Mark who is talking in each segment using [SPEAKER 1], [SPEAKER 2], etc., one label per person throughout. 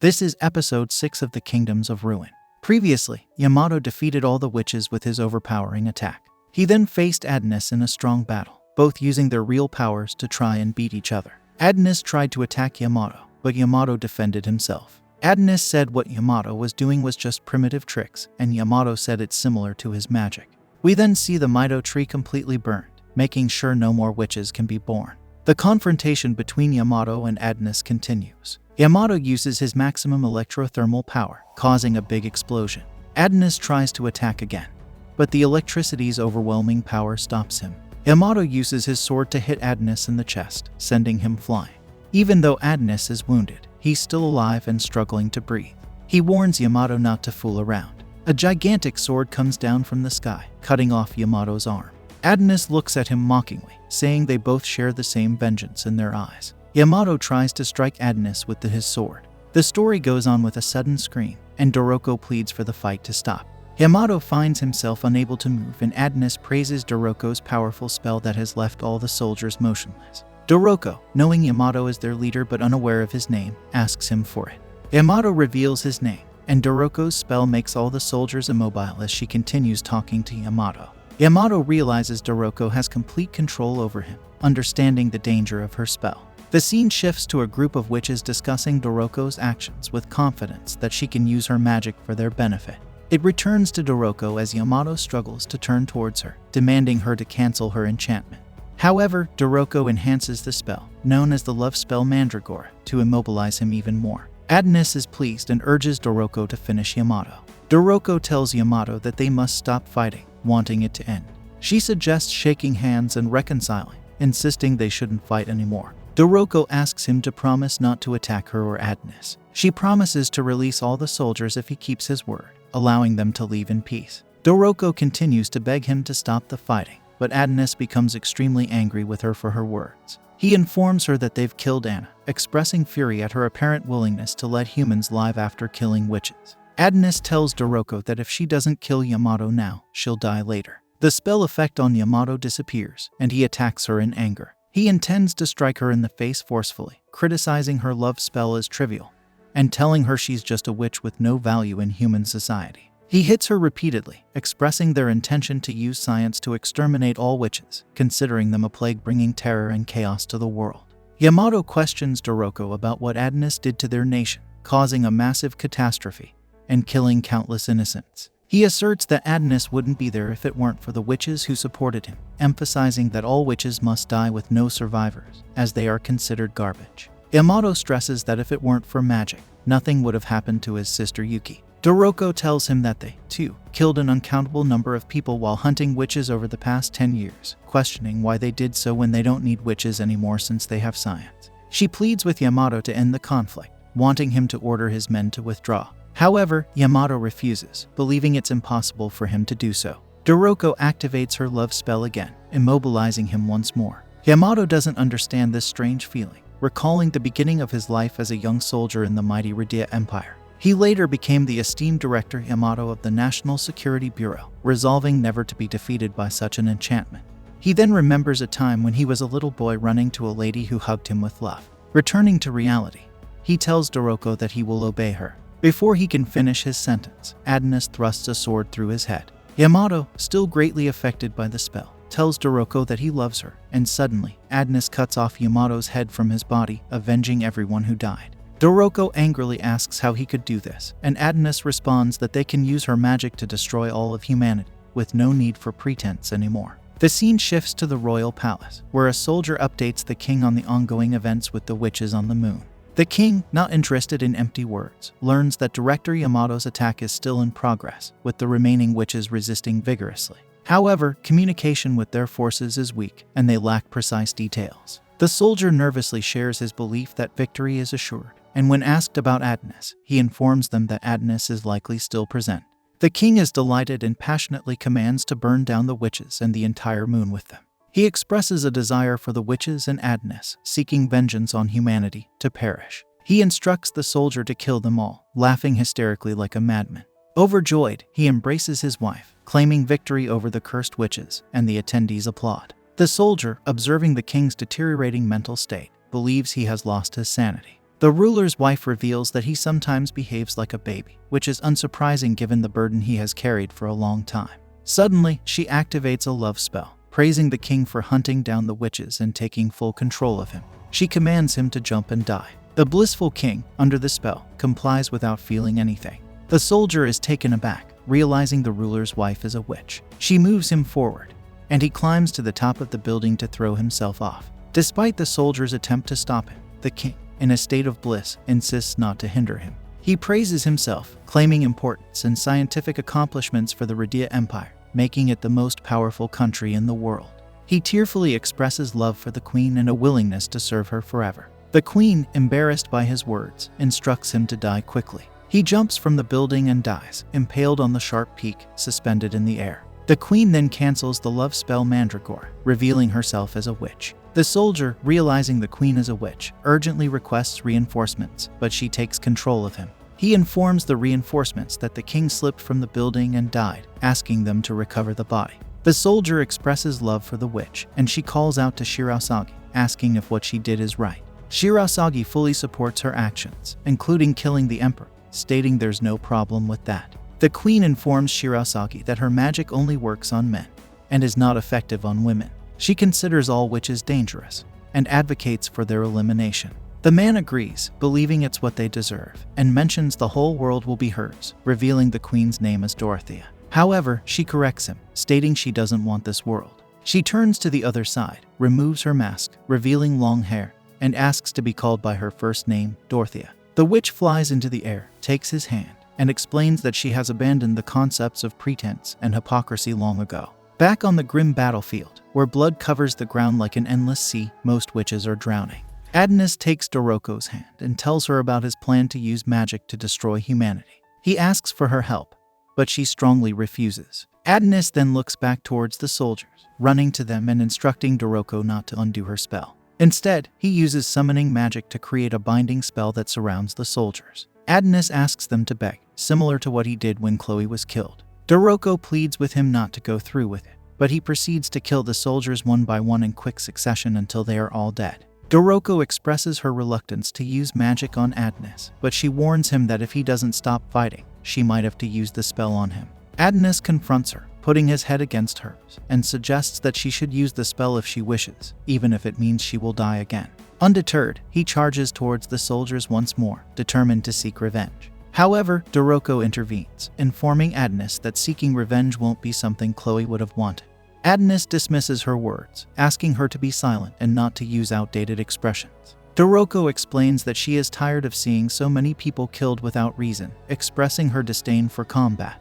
[SPEAKER 1] This is episode 6 of the Kingdoms of Ruin. Previously, Yamato defeated all the witches with his overpowering attack. He then faced Adonis in a strong battle, both using their real powers to try and beat each other. Adonis tried to attack Yamato, but Yamato defended himself. Adonis said what Yamato was doing was just primitive tricks, and Yamato said it's similar to his magic. We then see the Mido tree completely burned, making sure no more witches can be born. The confrontation between Yamato and Adonis continues. Yamato uses his maximum electrothermal power, causing a big explosion. Adonis tries to attack again, but the electricity's overwhelming power stops him. Yamato uses his sword to hit Adonis in the chest, sending him flying. Even though Adonis is wounded, he's still alive and struggling to breathe. He warns Yamato not to fool around. A gigantic sword comes down from the sky, cutting off Yamato's arm. Adonis looks at him mockingly, saying they both share the same vengeance in their eyes. Yamato tries to strike Adonis with his sword. The story goes on with a sudden scream, and Doroko pleads for the fight to stop. Yamato finds himself unable to move, and Adonis praises Doroko's powerful spell that has left all the soldiers motionless. Doroko, knowing Yamato is their leader but unaware of his name, asks him for it. Yamato reveals his name, and Doroko's spell makes all the soldiers immobile as she continues talking to Yamato. Yamato realizes Doroko has complete control over him, understanding the danger of her spell. The scene shifts to a group of witches discussing Doroko's actions with confidence that she can use her magic for their benefit. It returns to Doroko as Yamato struggles to turn towards her, demanding her to cancel her enchantment. However, Doroko enhances the spell, known as the love spell Mandragora, to immobilize him even more. Adonis is pleased and urges Doroko to finish Yamato. Doroko tells Yamato that they must stop fighting, wanting it to end. She suggests shaking hands and reconciling, insisting they shouldn't fight anymore. Doroko asks him to promise not to attack her or Adonis. She promises to release all the soldiers if he keeps his word, allowing them to leave in peace. Doroko continues to beg him to stop the fighting, but Adonis becomes extremely angry with her for her words. He informs her that they've killed Anna, expressing fury at her apparent willingness to let humans live after killing witches. Adonis tells Doroko that if she doesn't kill Yamato now, she'll die later. The spell effect on Yamato disappears, and he attacks her in anger. He intends to strike her in the face forcefully, criticizing her love spell as trivial, and telling her she's just a witch with no value in human society. He hits her repeatedly, expressing their intention to use science to exterminate all witches, considering them a plague bringing terror and chaos to the world. Yamato questions Doroko about what Adonis did to their nation, causing a massive catastrophe and killing countless innocents. He asserts that Adonis wouldn't be there if it weren't for the witches who supported him, emphasizing that all witches must die with no survivors, as they are considered garbage. Yamato stresses that if it weren't for magic, nothing would have happened to his sister Yuki. Doroko tells him that they, too, killed an uncountable number of people while hunting witches over the past 10 years, questioning why they did so when they don't need witches anymore since they have science. She pleads with Yamato to end the conflict, wanting him to order his men to withdraw. However, Yamato refuses, believing it's impossible for him to do so. Doroko activates her love spell again, immobilizing him once more. Yamato doesn't understand this strange feeling, recalling the beginning of his life as a young soldier in the mighty Redia Empire. He later became the esteemed director Yamato of the National Security Bureau, resolving never to be defeated by such an enchantment. He then remembers a time when he was a little boy running to a lady who hugged him with love. Returning to reality, he tells Doroko that he will obey her. Before he can finish his sentence, Adonis thrusts a sword through his head. Yamato, still greatly affected by the spell, tells Doroko that he loves her, and suddenly, Adonis cuts off Yamato's head from his body, avenging everyone who died. Doroko angrily asks how he could do this, and Adonis responds that they can use her magic to destroy all of humanity, with no need for pretense anymore. The scene shifts to the royal palace, where a soldier updates the king on the ongoing events with the witches on the moon. The king, not interested in empty words, learns that Director Yamato's attack is still in progress, with the remaining witches resisting vigorously. However, communication with their forces is weak, and they lack precise details. The soldier nervously shares his belief that victory is assured, and when asked about Adonis, he informs them that Adonis is likely still present. The king is delighted and passionately commands to burn down the witches and the entire moon with them. He expresses a desire for the witches and Adonis, seeking vengeance on humanity, to perish. He instructs the soldier to kill them all, laughing hysterically like a madman. Overjoyed, he embraces his wife, claiming victory over the cursed witches, and the attendees applaud. The soldier, observing the king's deteriorating mental state, believes he has lost his sanity. The ruler's wife reveals that he sometimes behaves like a baby, which is unsurprising given the burden he has carried for a long time. Suddenly, she activates a love spell, praising the king for hunting down the witches and taking full control of him. She commands him to jump and die. The blissful king, under the spell, complies without feeling anything. The soldier is taken aback, realizing the ruler's wife is a witch. She moves him forward, and he climbs to the top of the building to throw himself off. Despite the soldier's attempt to stop him, the king, in a state of bliss, insists not to hinder him. He praises himself, claiming importance and scientific accomplishments for the Redia Empire, making it the most powerful country in the world. He tearfully expresses love for the queen and a willingness to serve her forever. The queen, embarrassed by his words, instructs him to die quickly. He jumps from the building and dies, impaled on the sharp peak, suspended in the air. The queen then cancels the love spell Mandragora, revealing herself as a witch. The soldier, realizing the queen is a witch, urgently requests reinforcements, but she takes control of him. He informs the reinforcements that the king slipped from the building and died, asking them to recover the body. The soldier expresses love for the witch, and she calls out to Shirasagi, asking if what she did is right. Shirasagi fully supports her actions, including killing the emperor, stating there's no problem with that. The queen informs Shirasagi that her magic only works on men, and is not effective on women. She considers all witches dangerous, and advocates for their elimination. The man agrees, believing it's what they deserve, and mentions the whole world will be hers, revealing the queen's name as Dorothea. However, she corrects him, stating she doesn't want this world. She turns to the other side, removes her mask, revealing long hair, and asks to be called by her first name, Dorothea. The witch flies into the air, takes his hand, and explains that she has abandoned the concepts of pretense and hypocrisy long ago. Back on the grim battlefield, where blood covers the ground like an endless sea, most witches are drowning. Adonis takes Doroko's hand and tells her about his plan to use magic to destroy humanity. He asks for her help, but she strongly refuses. Adonis then looks back towards the soldiers, running to them and instructing Doroko not to undo her spell. Instead, he uses summoning magic to create a binding spell that surrounds the soldiers. Adonis asks them to beg, similar to what he did when Chloe was killed. Doroko pleads with him not to go through with it, but he proceeds to kill the soldiers one by one in quick succession until they are all dead. Doroko expresses her reluctance to use magic on Adonis, but she warns him that if he doesn't stop fighting, she might have to use the spell on him. Adonis confronts her, putting his head against hers, and suggests that she should use the spell if she wishes, even if it means she will die again. Undeterred, he charges towards the soldiers once more, determined to seek revenge. However, Doroko intervenes, informing Adonis that seeking revenge won't be something Chloe would have wanted. Adonis dismisses her words, asking her to be silent and not to use outdated expressions. Doroko explains that she is tired of seeing so many people killed without reason, expressing her disdain for combat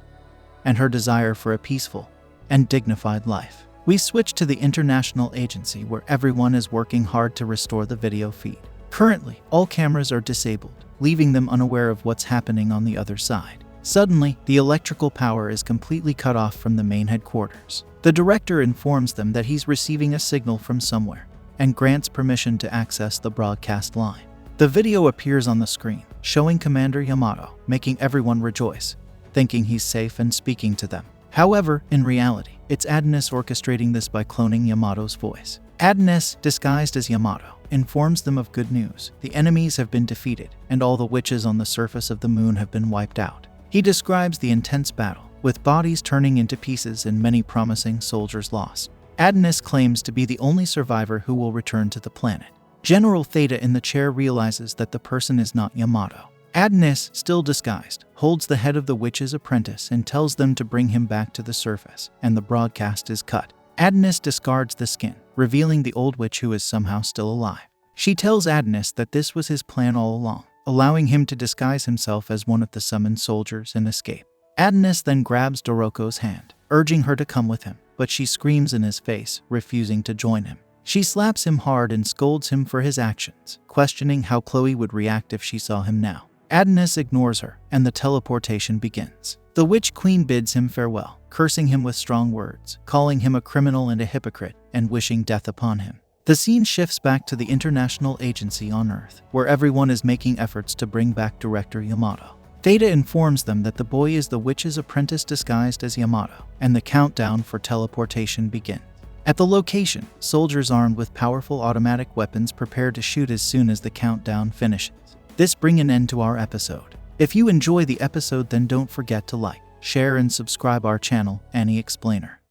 [SPEAKER 1] and her desire for a peaceful and dignified life. We switch to the international agency where everyone is working hard to restore the video feed. Currently, all cameras are disabled, leaving them unaware of what's happening on the other side. Suddenly, the electrical power is completely cut off from the main headquarters. The director informs them that he's receiving a signal from somewhere, and grants permission to access the broadcast line. The video appears on the screen, showing Commander Yamato, making everyone rejoice, thinking he's safe and speaking to them. However, in reality, it's Adonis orchestrating this by cloning Yamato's voice. Adonis, disguised as Yamato, informs them of good news. The enemies have been defeated, and all the witches on the surface of the moon have been wiped out. He describes the intense battle, with bodies turning into pieces and many promising soldiers lost. Adonis claims to be the only survivor who will return to the planet. General Theta in the chair realizes that the person is not Yamato. Adonis, still disguised, holds the head of the witch's apprentice and tells them to bring him back to the surface, and the broadcast is cut. Adonis discards the skin, revealing the old witch who is somehow still alive. She tells Adonis that this was his plan all along, allowing him to disguise himself as one of the summoned soldiers and escape. Adonis then grabs Doroko's hand, urging her to come with him, but she screams in his face, refusing to join him. She slaps him hard and scolds him for his actions, questioning how Chloe would react if she saw him now. Adonis ignores her, and the teleportation begins. The Witch Queen bids him farewell, cursing him with strong words, calling him a criminal and a hypocrite, and wishing death upon him. The scene shifts back to the International Agency on Earth, where everyone is making efforts to bring back Director Yamato. Theta informs them that the boy is the witch's apprentice disguised as Yamato, and the countdown for teleportation begins. At the location, soldiers armed with powerful automatic weapons prepare to shoot as soon as the countdown finishes. This bring an end to our episode. If you enjoy the episode, then don't forget to like, share and subscribe our channel, Annie Explainer.